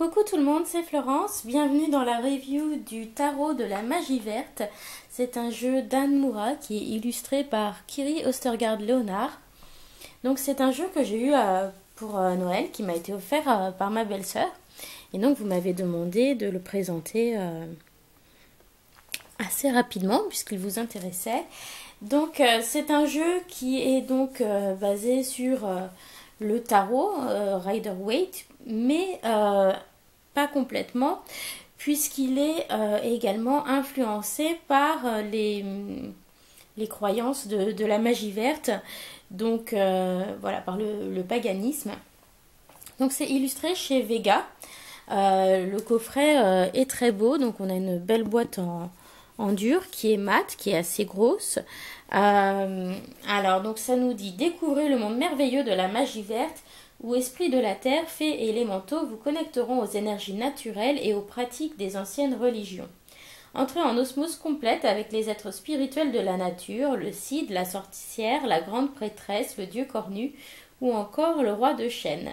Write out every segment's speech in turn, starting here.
Coucou tout le monde, c'est Florence, bienvenue dans la review du tarot de la magie verte. C'est un jeu d'Anne Moura qui est illustré par Kiri Ostergaard-Leonard. Donc c'est un jeu que j'ai eu pour Noël, qui m'a été offert par ma belle-sœur. Et donc vous m'avez demandé de le présenter assez rapidement puisqu'il vous intéressait. Donc c'est un jeu qui est donc basé sur le tarot Rider-Waite, mais pas complètement, puisqu'il est également influencé par les croyances de la magie verte, donc voilà, par le paganisme. Donc c'est illustré chez Vega. Le coffret est très beau, donc on a une belle boîte en dur qui est mate, qui est assez grosse. Alors donc ça nous dit: découvrez le monde merveilleux de la magie verte, où esprits de la terre, fées et élémentaux vous connecteront aux énergies naturelles et aux pratiques des anciennes religions. Entrez en osmose complète avec les êtres spirituels de la nature, le Cid, la sorcière, la grande prêtresse, le dieu cornu ou encore le roi de chêne,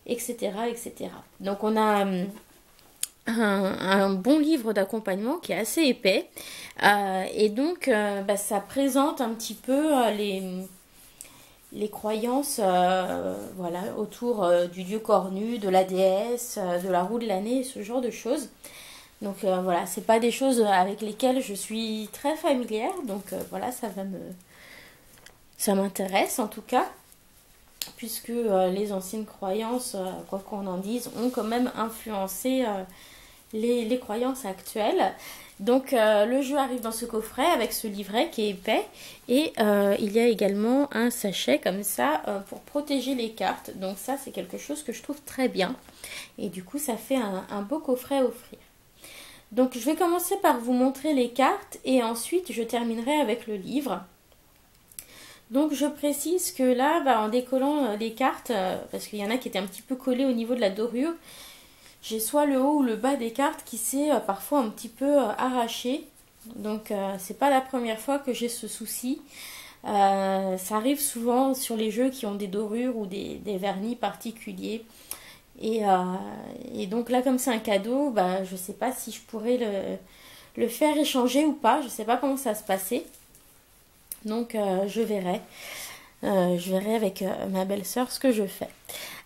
etc., etc. Donc on a un bon livre d'accompagnement qui est assez épais, et donc ça présente un petit peu les croyances voilà, autour du dieu cornu, de la déesse, de la roue de l'année, ce genre de choses. Donc voilà, c'est pas des choses avec lesquelles je suis très familière, donc voilà, ça m'intéresse en tout cas, puisque les anciennes croyances, quoi qu'on en dise, ont quand même influencé les croyances actuelles. Donc le jeu arrive dans ce coffret avec ce livret qui est épais, et il y a également un sachet comme ça pour protéger les cartes. Donc ça, c'est quelque chose que je trouve très bien, et du coup ça fait un beau coffret à offrir. Donc je vais commencer par vous montrer les cartes et ensuite je terminerai avec le livre. Donc je précise que là, en décollant les cartes, parce qu'il y en a qui étaient un petit peu collées au niveau de la dorure, j'ai soit le haut ou le bas des cartes qui s'est parfois un petit peu arraché. Donc c'est pas la première fois que j'ai ce souci. Ça arrive souvent sur les jeux qui ont des dorures ou des vernis particuliers. Et donc là, comme c'est un cadeau, je sais pas si je pourrais le faire échanger ou pas. Je sais pas comment ça va se passer. Donc je verrai. Je verrai avec ma belle-sœur ce que je fais.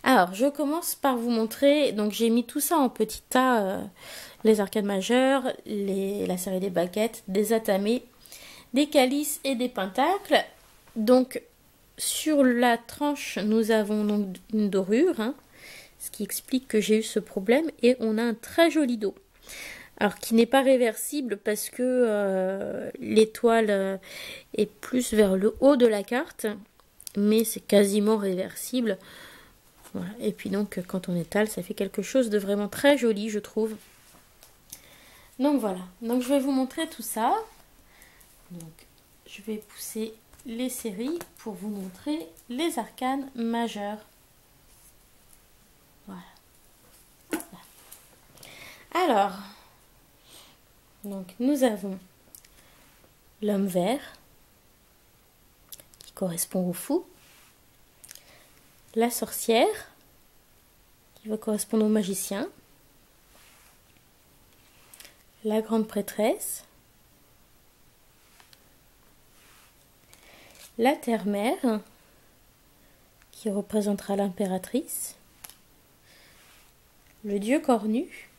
Alors, je commence par vous montrer. Donc, j'ai mis tout ça en petits tas. Les arcades majeures, la série des baguettes, des atamés, des calices et des pentacles. Donc, sur la tranche, nous avons donc une dorure, hein, ce qui explique que j'ai eu ce problème. Et on a un très joli dos. Alors, qui n'est pas réversible parce que l'étoile est plus vers le haut de la carte. Mais c'est quasiment réversible. Voilà. Et puis donc quand on étale, ça fait quelque chose de vraiment très joli, je trouve. Donc voilà, donc je vais vous montrer tout ça. Donc je vais pousser les séries pour vous montrer les arcanes majeures. Voilà. Alors, donc nous avons l'homme vert qui correspond au fou. La sorcière, qui va correspondre au magicien. La grande prêtresse. La terre-mère, qui représentera l'impératrice. Le dieu cornu,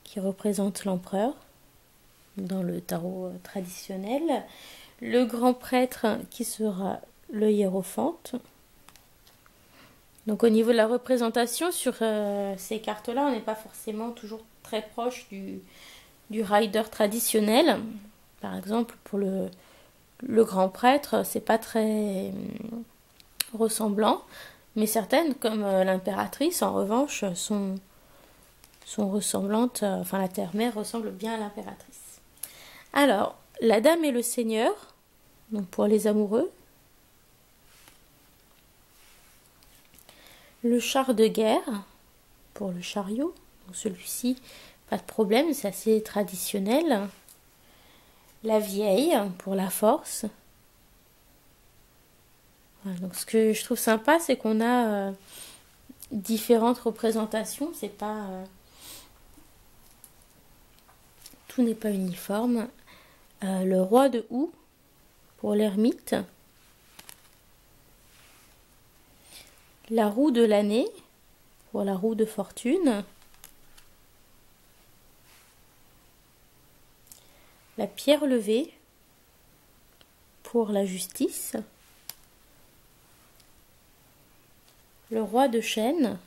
qui représente l'empereur dans le tarot traditionnel. Le grand prêtre, qui sera le hiérophante. Donc au niveau de la représentation sur ces cartes-là, on n'est pas forcément toujours très proche du rider traditionnel. Par exemple, pour le grand prêtre, c'est pas très ressemblant. Mais certaines, comme l'impératrice, en revanche, sont ressemblantes. Enfin, la terre-mère ressemble bien à l'impératrice. Alors, la dame et le seigneur, donc pour les amoureux. Le char de guerre, pour le chariot. Celui-ci, pas de problème, c'est assez traditionnel. La vieille, pour la force. Voilà, donc ce que je trouve sympa, c'est qu'on a différentes représentations. C'est pas tout n'est pas uniforme. Le roi de houx pour l'ermite. La roue de l'année pour la roue de fortune. La pierre levée pour la justice. Le roi de chêne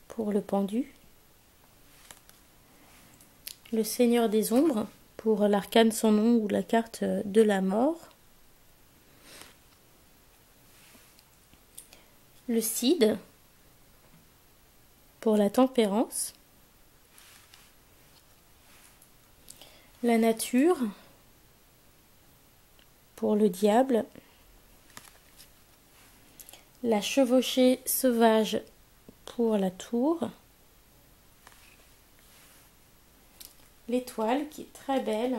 pour le pendu. Le seigneur des ombres pour l'arcane sans nom ou la carte de la mort. Le cid pour la tempérance. La nature pour le diable. La chevauchée sauvage pour la tour. L'étoile qui est très belle.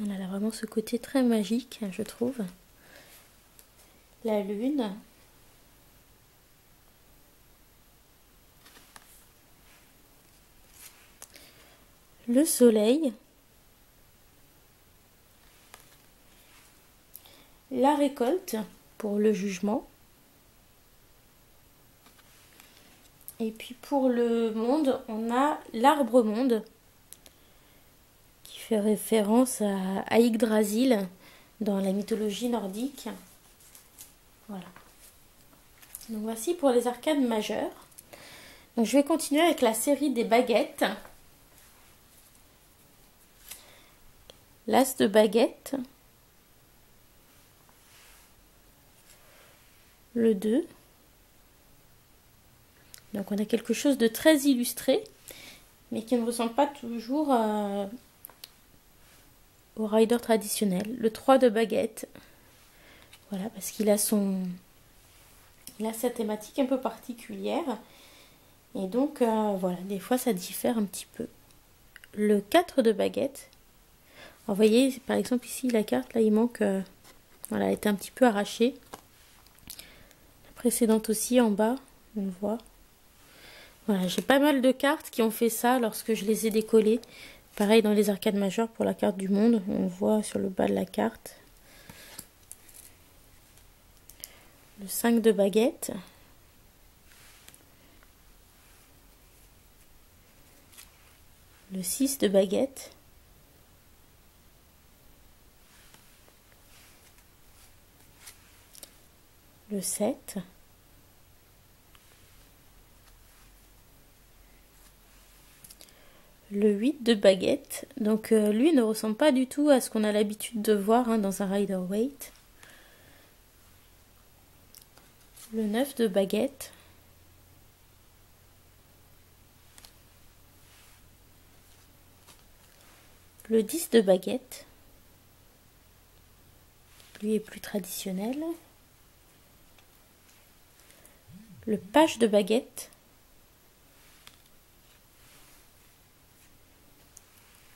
Elle a vraiment ce côté très magique, je trouve. La lune. Le soleil. La récolte pour le jugement. Et puis pour le monde, on a l'arbre monde qui fait référence à Yggdrasil dans la mythologie nordique. Voilà. Donc voici pour les arcades majeures. Donc je vais continuer avec la série des baguettes. L'as de baguette. Le 2. Donc on a quelque chose de très illustré, mais qui ne ressemble pas toujours au rider traditionnel. Le 3 de baguette. Voilà, parce qu'il a sa thématique un peu particulière. Et donc voilà, des fois ça diffère un petit peu. Le 4 de baguette. Alors, vous voyez, par exemple ici la carte, là il manque, voilà, elle était un petit peu arrachée. La précédente aussi en bas, on le voit. Voilà, j'ai pas mal de cartes qui ont fait ça lorsque je les ai décollées. Pareil dans les arcades majeures pour la carte du monde, on voit sur le bas de la carte. Le 5 de baguette. Le 6 de baguette. Le 7. Le 8 de baguette. Donc lui ne ressemble pas du tout à ce qu'on a l'habitude de voir dans un Rider-Waite. Le 9 de baguette. Le 10 de baguette. Lui est plus traditionnel. Le page de baguette.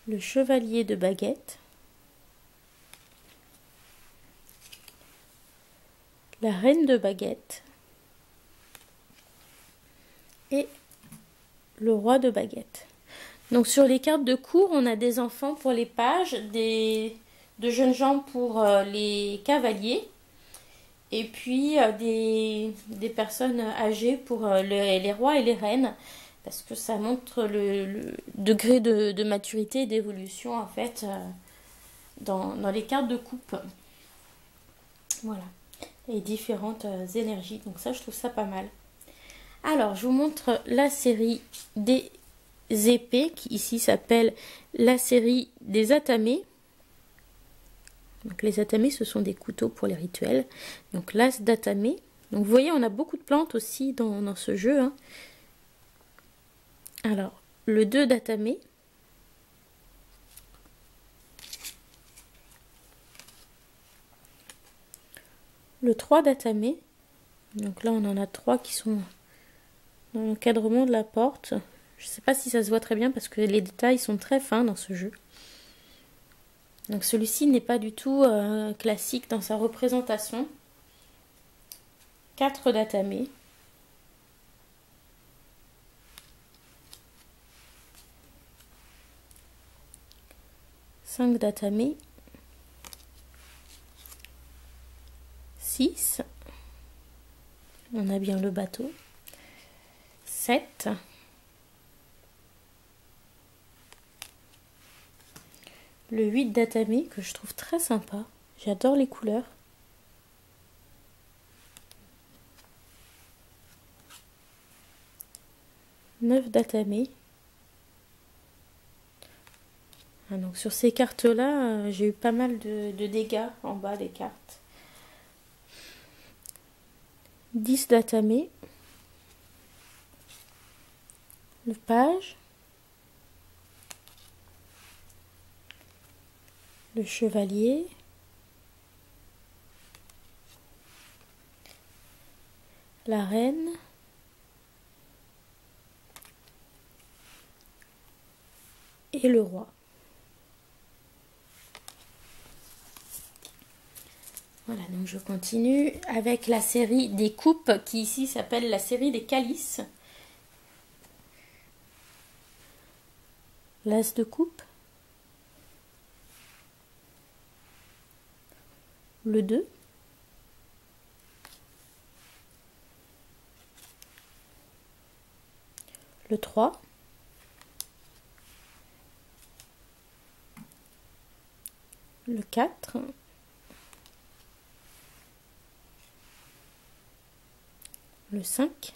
Le chevalier de baguette. La reine de baguette. Et le roi de baguette. Donc sur les cartes de cours, on a des enfants pour les pages, de jeunes gens pour les cavaliers, et puis des personnes âgées pour les rois et les reines, parce que ça montre le degré de maturité et d'évolution en fait dans les cartes de coupe. Voilà, les différentes énergies, donc ça je trouve ça pas mal. Alors je vous montre la série des épées qui ici s'appelle la série des atamés. Donc les atamés ce sont des couteaux pour les rituels. Donc l'as d'atamé. Donc vous voyez on a beaucoup de plantes aussi dans ce jeu. Alors le 2 d'atamé. Le 3 d'atamé. Donc là on en a 3 qui sont dans l'encadrement de la porte. Je ne sais pas si ça se voit très bien parce que les détails sont très fins dans ce jeu. Donc celui-ci n'est pas du tout classique dans sa représentation. 4 datame. Cinq datame. 6. On a bien le bateau. 7. Le 8 datame que je trouve très sympa. J'adore les couleurs. 9 datame. Ah, donc sur ces cartes-là, j'ai eu pas mal de dégâts en bas des cartes. 10 datame. Le page. Le chevalier. La reine. Et le roi. Voilà, donc je continue avec la série des coupes qui ici s'appelle la série des calices. L'as de coupe. Le 2. Le 3. Le 4. Le 5.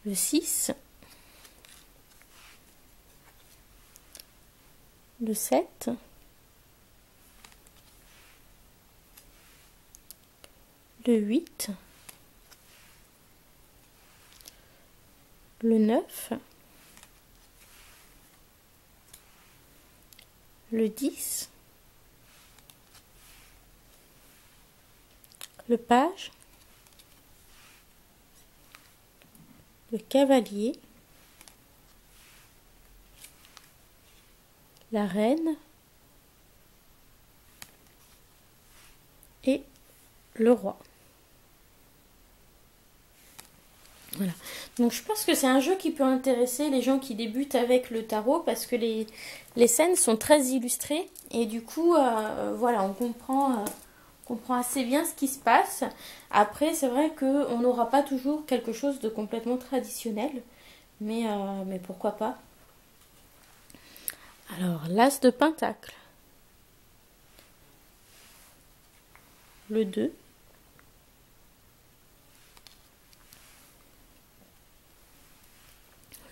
Le 6. Le 7. Le 8. Le 9. Le 10. Le page. Le cavalier. La reine. Et le roi. Voilà. Donc je pense que c'est un jeu qui peut intéresser les gens qui débutent avec le tarot parce que les scènes sont très illustrées et du coup, voilà, on comprend assez bien ce qui se passe. Après, c'est vrai qu'on n'aura pas toujours quelque chose de complètement traditionnel, mais pourquoi pas. Alors, l'as de pentacle. Le 2.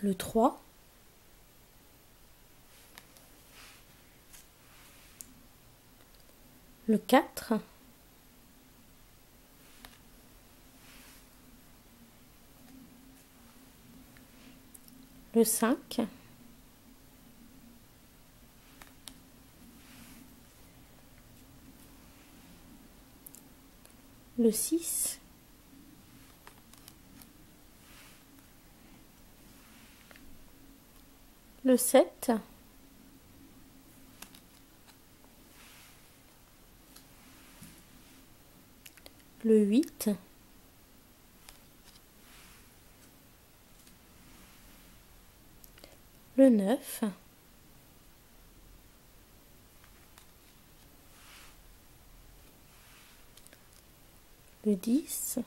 Le 3. Le 4. Le 5. Le 6. Le 7. Le 8. Le 9. Le 10.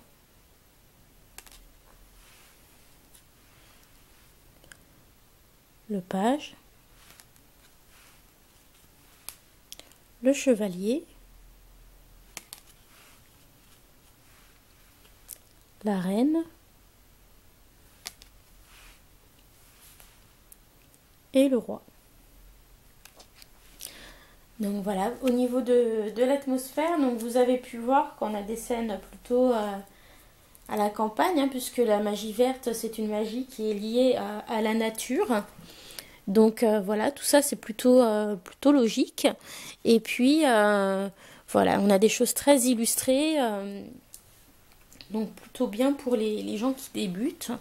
Le page. Le chevalier. La reine. Et le roi. Donc voilà, au niveau de l'atmosphère, donc vous avez pu voir qu'on a des scènes plutôt à la campagne, hein, puisque la magie verte, c'est une magie qui est liée à la nature. Donc voilà, tout ça c'est plutôt logique. Et puis voilà, on a des choses très illustrées, donc plutôt bien pour les gens qui débutent.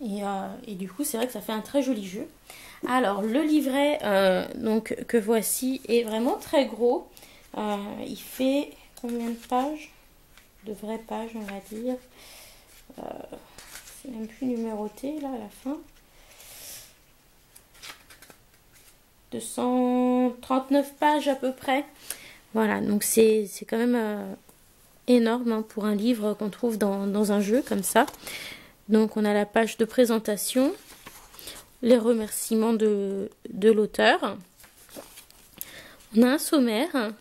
Et du coup, c'est vrai que ça fait un très joli jeu. Alors, le livret donc, que voici est vraiment très gros. Il fait combien de pages? De vraies pages, on va dire. C'est même plus numéroté, là, à la fin. 239 pages à peu près. Voilà, donc c'est quand même énorme hein, pour un livre qu'on trouve dans un jeu comme ça. Donc on a la page de présentation, les remerciements de l'auteur. On a un sommaire.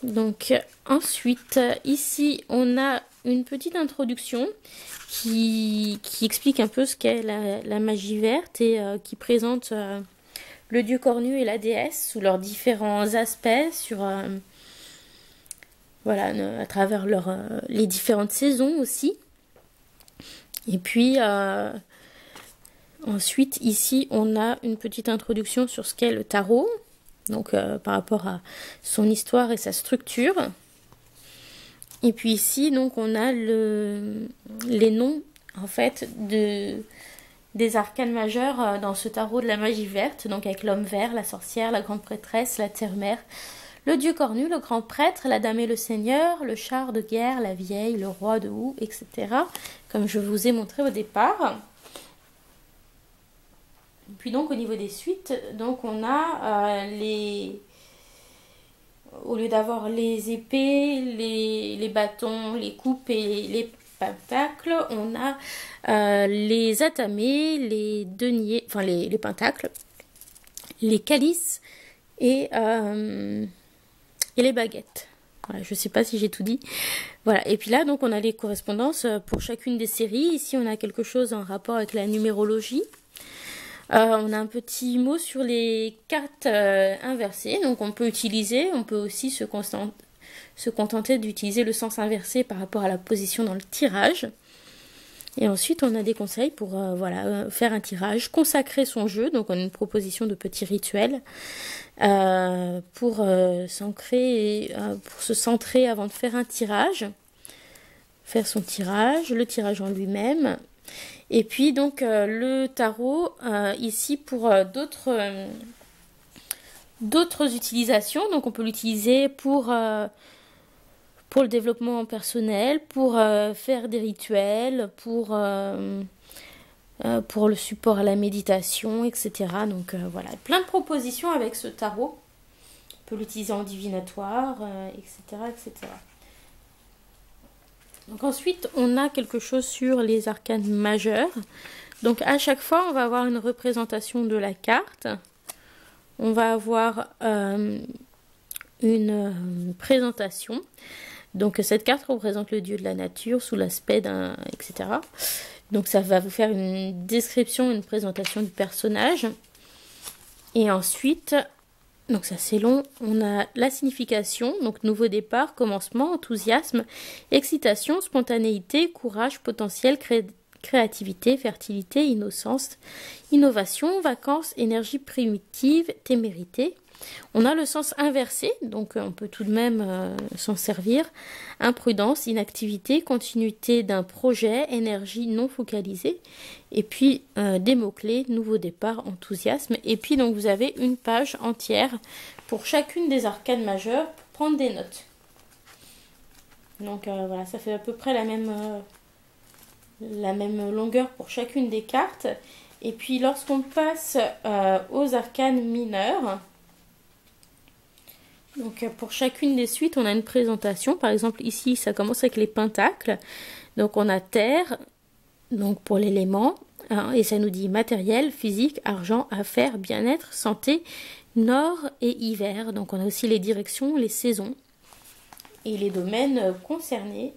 Donc ensuite, ici, on a une petite introduction qui explique un peu ce qu'est la magie verte et qui présente le dieu cornu et la déesse sous leurs différents aspects sur voilà, à travers les différentes saisons aussi. Et puis ensuite ici on a une petite introduction sur ce qu'est le tarot, donc par rapport à son histoire et sa structure. Et puis ici donc on a les noms en fait des arcanes majeures dans ce tarot de la magie verte, donc avec l'homme vert, la sorcière, la grande prêtresse, la terre-mère, le dieu cornu, le grand prêtre, la dame et le seigneur, le char de guerre, la vieille, le roi de houx, etc. Comme je vous ai montré au départ. Et puis donc au niveau des suites, donc on a au lieu d'avoir les épées, les bâtons, les coupes et les pentacles, on a les atamés, les deniers, enfin les pentacles, les calices et les baguettes. Voilà, je ne sais pas si j'ai tout dit. Voilà, et puis là, donc, on a les correspondances pour chacune des séries. Ici, on a quelque chose en rapport avec la numérologie. On a un petit mot sur les cartes inversées. Donc, on peut aussi se contenter d'utiliser le sens inversé par rapport à la position dans le tirage. Et ensuite, on a des conseils pour voilà, faire un tirage, consacrer son jeu. Donc, on a une proposition de petits rituels pour se centrer avant de faire un tirage. Faire son tirage, le tirage en lui-même. Et puis, donc, le tarot, ici, pour d'autres utilisations. Donc, on peut l'utiliser pour le développement personnel, pour faire des rituels, pour le support à la méditation, etc. Donc voilà, plein de propositions avec ce tarot. On peut l'utiliser en divinatoire, etc., etc. Donc ensuite, on a quelque chose sur les arcanes majeures. Donc à chaque fois, on va avoir une représentation de la carte. On va avoir une présentation. Donc cette carte représente le dieu de la nature sous l'aspect d'un... etc. Donc ça va vous faire une description, une présentation du personnage. Et ensuite, donc ça c'est long, on a la signification, donc nouveau départ, commencement, enthousiasme, excitation, spontanéité, courage, potentiel, créativité, fertilité, innocence, innovation, vacances, énergie primitive, témérité. On a le sens inversé, donc on peut tout de même s'en servir. Imprudence, inactivité, continuité d'un projet, énergie non focalisée. Et puis des mots-clés, nouveau départ, enthousiasme. Et puis donc vous avez une page entière pour chacune des arcanes majeures pour prendre des notes. Donc voilà, ça fait à peu près la même longueur pour chacune des cartes. Et puis lorsqu'on passe aux arcanes mineures, donc pour chacune des suites, on a une présentation. Par exemple, ici, ça commence avec les pentacles. Donc on a terre, donc pour l'élément, hein, et ça nous dit matériel, physique, argent, affaires, bien-être, santé, nord et hiver. Donc on a aussi les directions, les saisons et les domaines concernés.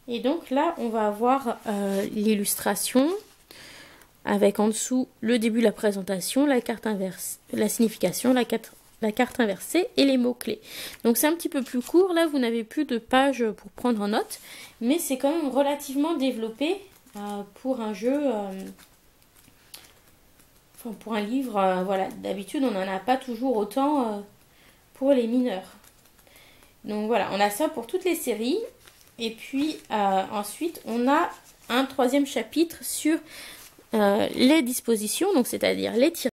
Et donc là, on va avoir l'illustration avec en dessous le début de la présentation, la carte inverse, la signification, la carte inversée et les mots-clés. Donc c'est un petit peu plus court, là vous n'avez plus de pages pour prendre en note, mais c'est quand même relativement développé pour un jeu, enfin pour un livre, voilà, d'habitude on n'en a pas toujours autant pour les mineurs. Donc voilà, on a ça pour toutes les séries, et puis ensuite on a un troisième chapitre sur les dispositions, donc c'est-à-dire les tirages.